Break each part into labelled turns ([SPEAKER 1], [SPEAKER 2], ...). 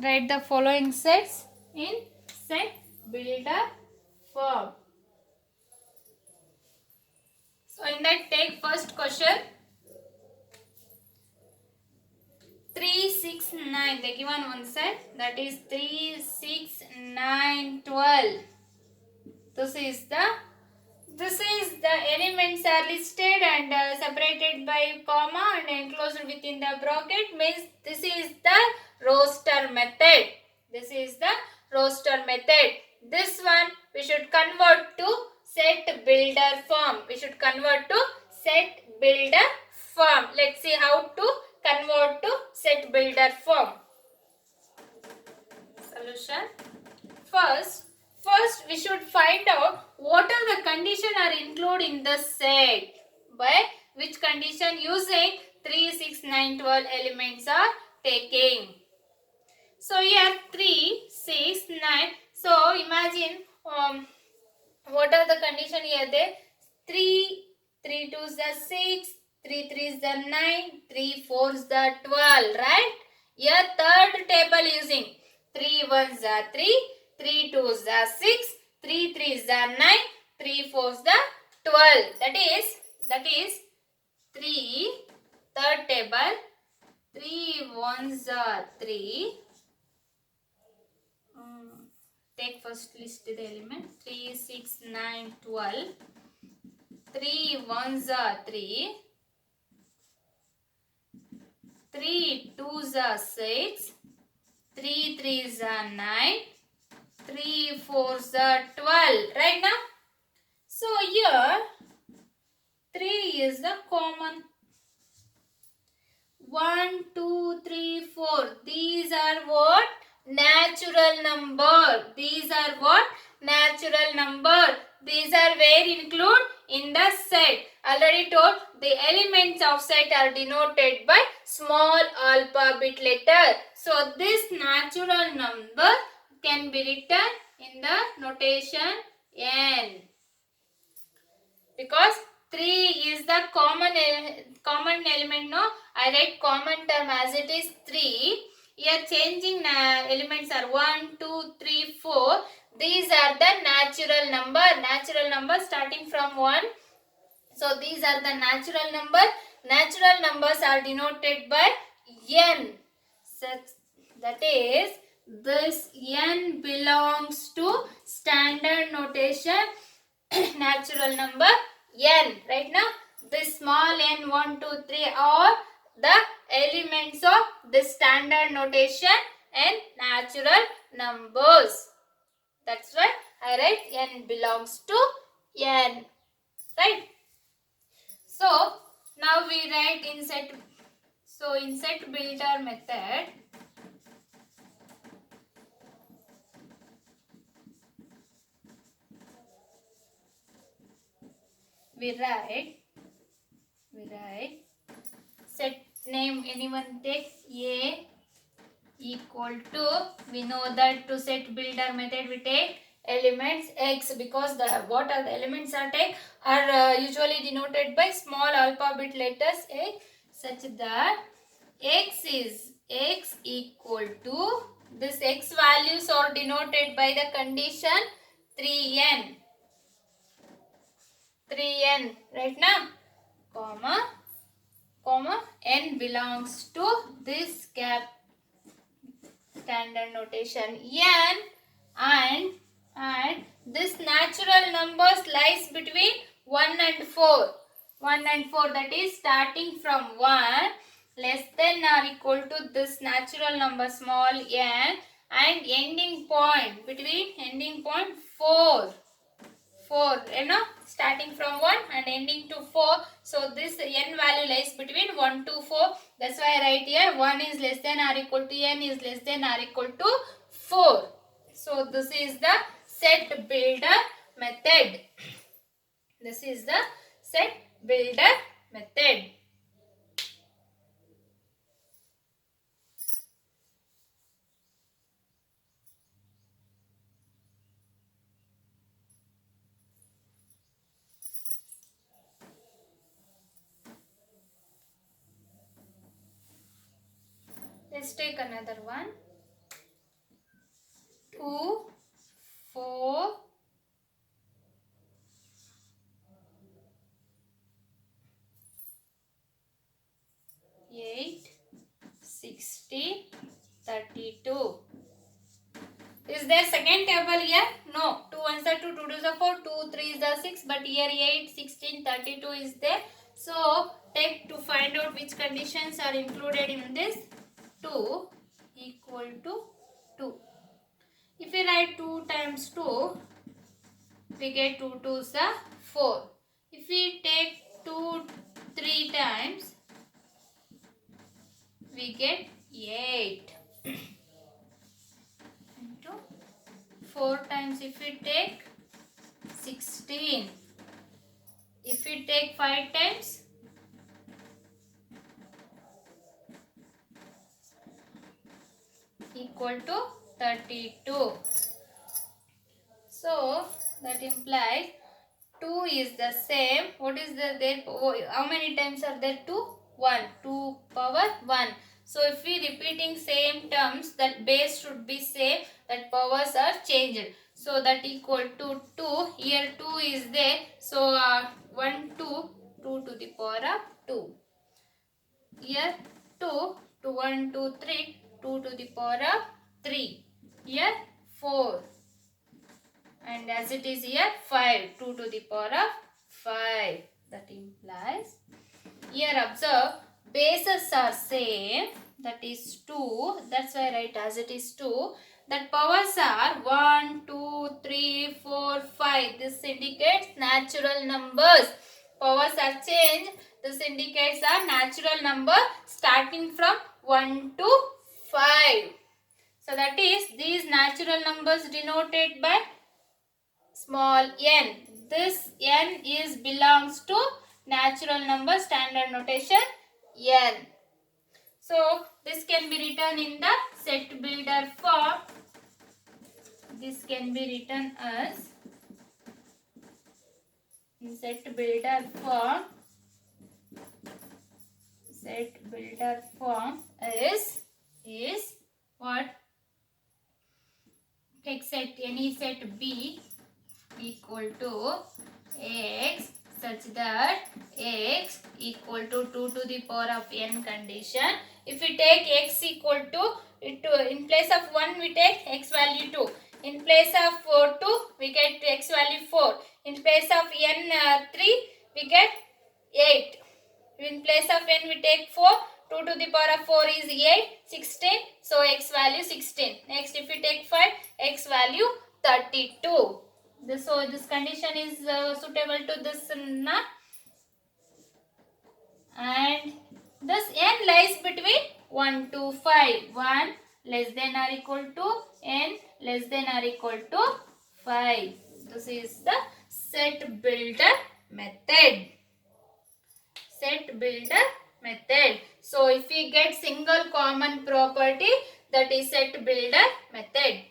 [SPEAKER 1] Write the following sets in set builder form. So in that, take first question. 3, 6, 9. They given one set, that is 3, 6, 9, 12. This is the elements are listed and separated by comma and enclosed within the bracket, means this is the roster method. This is the roster method. This one we should convert to set builder form. We should convert to set builder form. Let's see how to convert to set builder form. Solution. First we should find out what are the conditions are included in the set. By which condition using 3, 6, 9, 12 elements are taking. So here 3, 6, 9. So imagine what are the condition here? There 3, 3 2 is the 6, 3 3 is the 9, 3 4 is the 12, right? Here third table using 3 1 is the 3, 3 2 is the 6, 3 3 is the 9, 3 4 is the 12. That is 3 third table, 3 1s are 3. Take first list the element 3, 6, 9, 12. 3 1s are 3. 3 2s are 6. 3 3s are 9. 3 4s are 12. Right now? So here 3 is the common. 1, 2, 3, 4. These are what? Natural number. These are what? Natural number. These are where include in the set. Already told the elements of set are denoted by small alphabet letter. So this natural number can be written in the notation n. Because 3 is the common element, no? I write common term as it is 3. Here changing elements are 1, 2, 3, 4. These are the natural number. Natural number starting from 1. So these are the natural number. Natural numbers are denoted by n. Such, that is, this n belongs to standard notation natural number n. Right now, this small n 1, 2, 3 are the elements of the standard notation and natural numbers. That's why I write n belongs to n. Right? So now we write in set. So in set builder method, we write set name, anyone take A equal to, we know that to set builder method we take elements x, because the what are the elements are take are usually denoted by small alphabet letters x, such that x equal to, this x values are denoted by the condition 3n, right now, comma n belongs to this cap standard notation n, and this natural numbers lies between 1 and 4. 1 and 4, that is starting from 1 less than or equal to this natural number small n, and ending point between ending point 4, starting from 1 and ending to 4. So this n value lies between 1 to 4. That's why I write here 1 is less than or equal to n is less than or equal to 4. So this is the set builder method. This is the set builder method. Let's take another one. 2, 4, 8, 16, 32. Is there second table here? No. 2 ones are 2, 2 twos are 4, 2 3s are 6, but here 8, 16, 32 is there. So take to find out which conditions are included in this. 2 equal to 2. If we write 2 times 2, we get 2 twos are 4. If we take 2 3 times, we get 8. Into 4 times, if we take 16. If we take 5 times, equal to 32. So that implies 2 is the same. What is there? How many times are there? 2? 1. 2 power 1. So if we repeating same terms, that base should be same, that powers are changed. So that equal to 2. Here 2 is there. So 1, 2, 2 to the power of 2. Here 2, 2, 1, 2, 3, 2 to the power of 3. Here 4. And as it is here 5, 2 to the power of 5. That implies, here observe, bases are same, that is 2. That's why I write as it is 2. That powers are 1, 2, 3, 4, 5. This indicates natural numbers. Powers are changed. This indicates a natural number starting from 1 to 5. So that is, these natural numbers denoted by small n. This n is belongs to natural number standard notation n. So this can be written in the set builder form. This can be written as, in set builder form. Set builder form is what? Take set, any set B equal to x such that x equal to 2 to the power of n condition. If we take x equal to, in place of 1 we take x value 2. In place of 2 we get x value 4. In place of n 3 we get 8. In place of n we take 4. 2 to the power of 4 is 8, 16. So x value 16. Next if we take 5, x value 32. So this condition is suitable to this and this n lies between 1 to 5. 1 less than or equal to n less than or equal to 5. This is the set builder method. Set builder method. So if we get single common property, that is set builder method.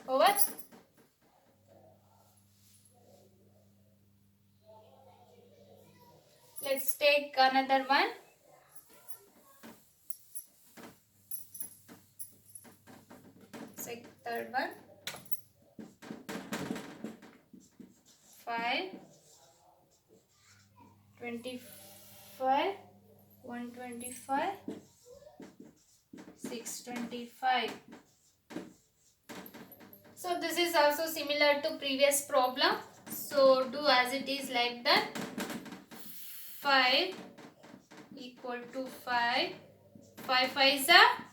[SPEAKER 1] Over. Let's take another one. Third one. 5, 25, 125, 625. So this is also similar to previous problem. So do as it is like that. 5 equal to 5. 5 5s are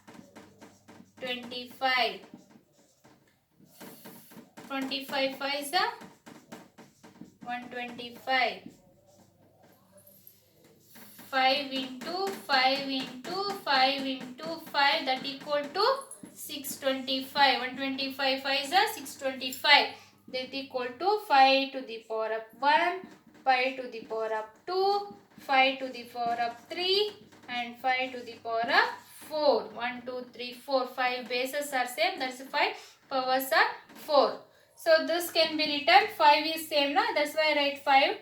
[SPEAKER 1] 25. 25 5s are 125. 5 into 5 into 5 into 5, that equal to 625. 125 5s are 625. That equal to 5 to the power of 1, 5 to the power of 2, 5 to the power of 3 and 5 to the power of 4. 1, 2, 3, 4. 5 bases are same. That's 5. Powers are 4. So this can be written, 5 is same, na? That's why I write 5.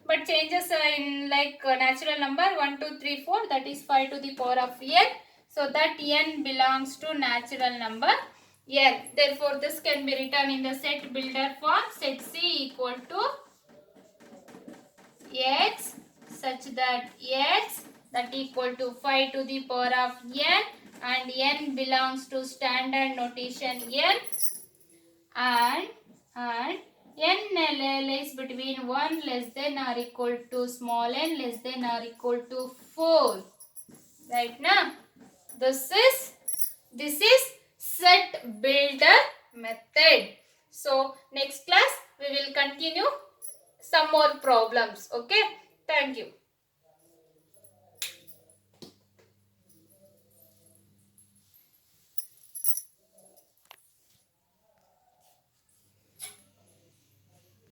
[SPEAKER 1] But changes in like natural number 1, 2, 3, 4. That is 5 to the power of n. so that n belongs to natural number n. Therefore, this can be written in the set builder form. Set C equal to x such that x that equal to 5 to the power of n, and n belongs to standard notation n, and n lies between 1 less than or equal to small n less than or equal to 4. Right now, this is set builder method. So next class we will continue some more problems. Okay, thank you.